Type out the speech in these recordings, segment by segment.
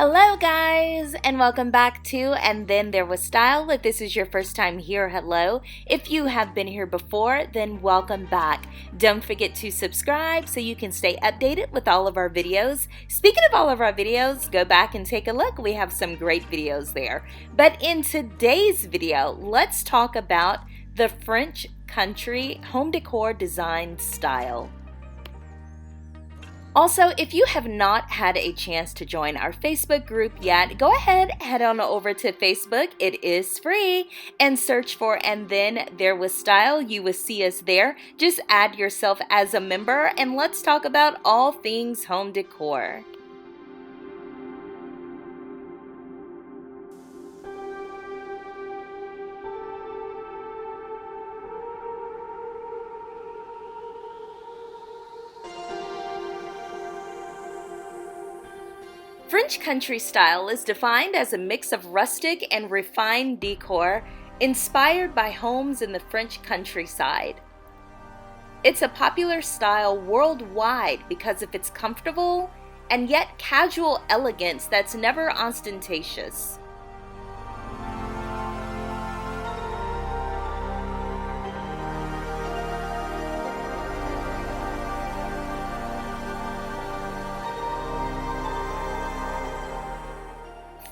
Hello guys, and welcome back to And Then There Was Style. If this is your first time here, hello. If you have been here before, then welcome back. Don't forget to subscribe so you can stay updated with all of our videos. Speaking of all of our videos, go back and take a look. We have some great videos there. But in today's video, let's talk about the French country home decor design style. Also, if you have not had a chance to join our Facebook group yet, go ahead, head on over to Facebook. It is free, and search for And Then There Was Style. You will see us there. Just add yourself as a member, and let's talk about all things home decor. French country style is defined as a mix of rustic and refined decor inspired by homes in the French countryside. It's a popular style worldwide because of its comfortable and yet casual elegance that's never ostentatious.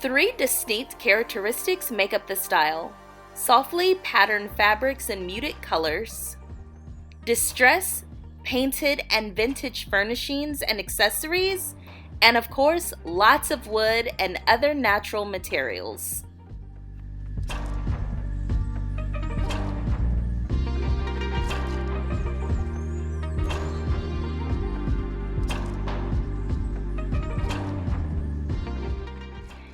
Three distinct characteristics make up the style: softly patterned fabrics and muted colors, distress, painted, and vintage furnishings and accessories, and of course, lots of wood and other natural materials.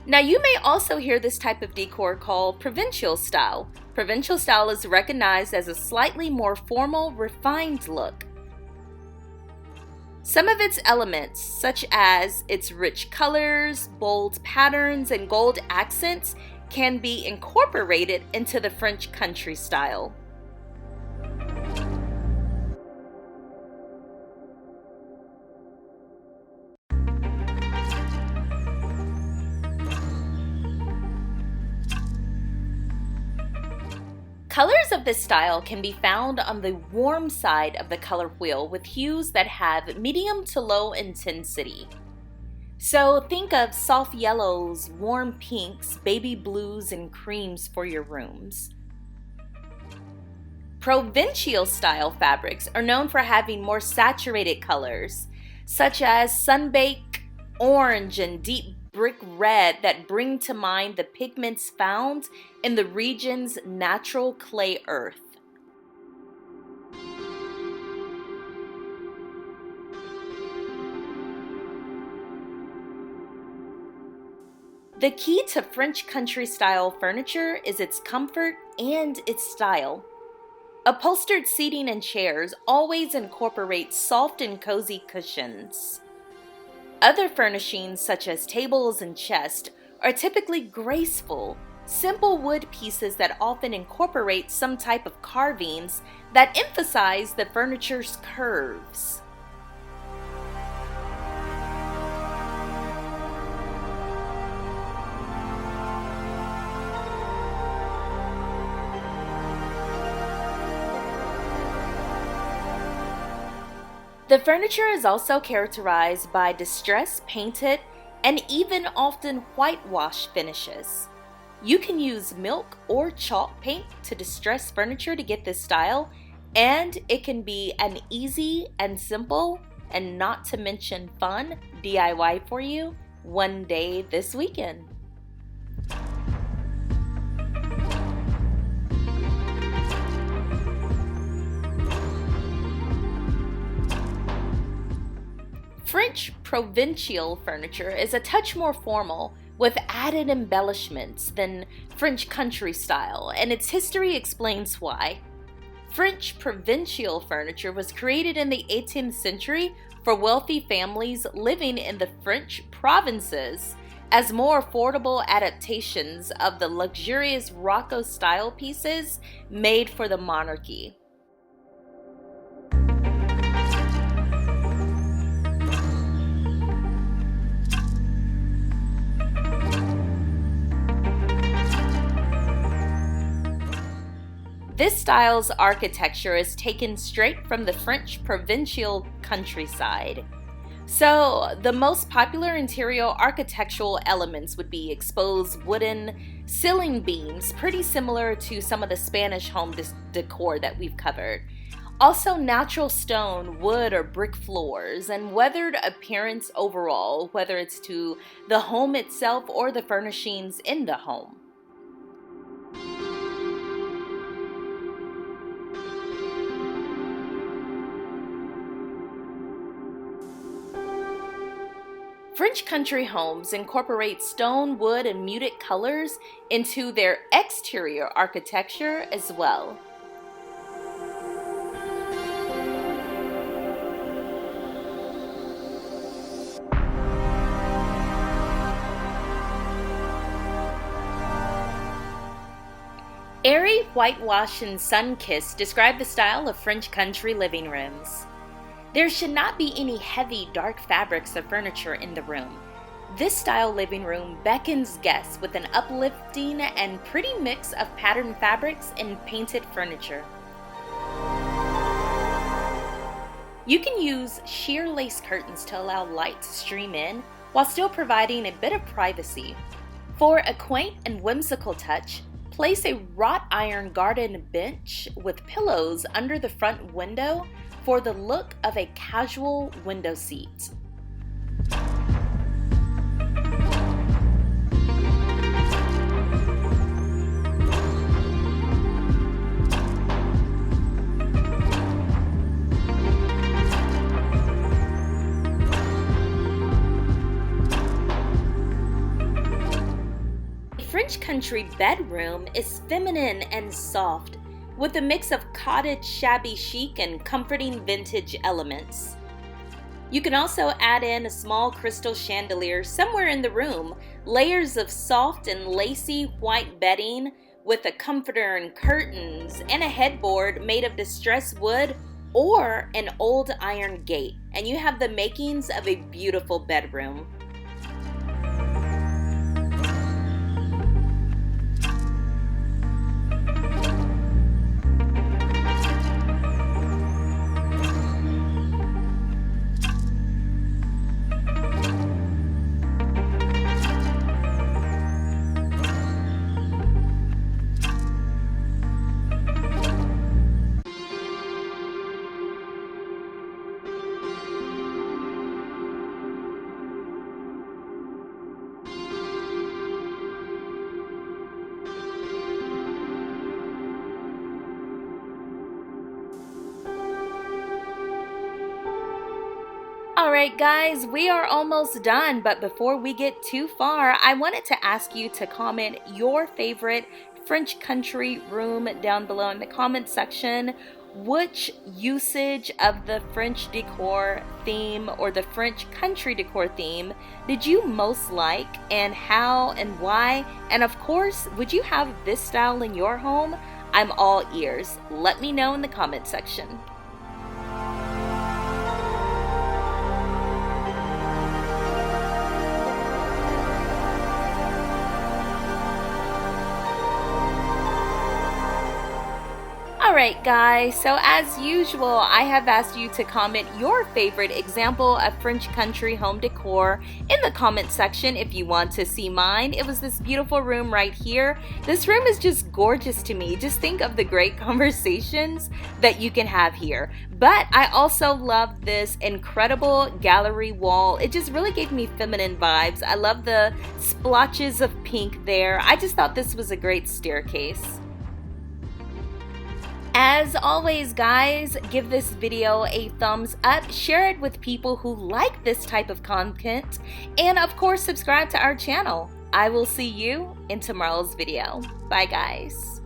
Now, you may also hear this type of decor called Provincial style. Provincial style is recognized as a slightly more formal, refined look. Some of its elements, such as its rich colors, bold patterns, and gold accents, can be incorporated into the French country style. Colors of this style can be found on the warm side of the color wheel with hues that have medium to low intensity. So think of soft yellows, warm pinks, baby blues, and creams for your rooms. Provincial style fabrics are known for having more saturated colors, such as sunbaked orange and deep brick red, that bring to mind the pigments found in the region's natural clay earth. The key to French country style furniture is its comfort and its style. Upholstered seating and chairs always incorporate soft and cozy cushions. Other furnishings, such as tables and chests, are typically graceful, simple wood pieces that often incorporate some type of carvings that emphasize the furniture's curves. The furniture is also characterized by distressed, painted, and even often whitewash finishes. You can use milk or chalk paint to distress furniture to get this style, and it can be an easy and simple, and not to mention fun, DIY for you one day this weekend. French Provincial furniture is a touch more formal, with added embellishments than French country style, and its history explains why. French Provincial furniture was created in the 18th century for wealthy families living in the French provinces as more affordable adaptations of the luxurious Rococo style pieces made for the monarchy. This style's architecture is taken straight from the French Provincial countryside. So, the most popular interior architectural elements would be exposed wooden ceiling beams, pretty similar to some of the Spanish home decor that we've covered. Also, natural stone, wood, or brick floors, and weathered appearance overall, whether it's to the home itself or the furnishings in the home. French country homes incorporate stone, wood, and muted colors into their exterior architecture as well. Airy, whitewashed, and sun-kissed describe the style of French country living rooms. There should not be any heavy, dark fabrics or furniture in the room. This style living room beckons guests with an uplifting and pretty mix of patterned fabrics and painted furniture. You can use sheer lace curtains to allow light to stream in while still providing a bit of privacy. For a quaint and whimsical touch, place a wrought iron garden bench with pillows under the front window for the look of a casual window seat. A French country bedroom is feminine and soft, with a mix of cottage shabby chic and comforting vintage elements. You can also add in a small crystal chandelier somewhere in the room, layers of soft and lacy white bedding with a comforter and curtains, and a headboard made of distressed wood or an old iron gate, and you have the makings of a beautiful bedroom. Alright guys, we are almost done, but before we get too far, I wanted to ask you to comment your favorite French country room down below in the comment section. Which usage of the French decor theme or the French country decor theme did you most like, and how and why? And of course, would you have this style in your home? I'm all ears. Let me know in the comment section. Alright guys, so as usual, I have asked you to comment your favorite example of French country home decor in the comment section if you want to see mine. It was this beautiful room right here. This room is just gorgeous to me. Just think of the great conversations that you can have here. But I also love this incredible gallery wall. It just really gave me feminine vibes. I love the splotches of pink there. I just thought this was a great staircase. As always guys, give this video a thumbs up, share it with people who like this type of content, and of course subscribe to our channel. I will see you in tomorrow's video. Bye guys.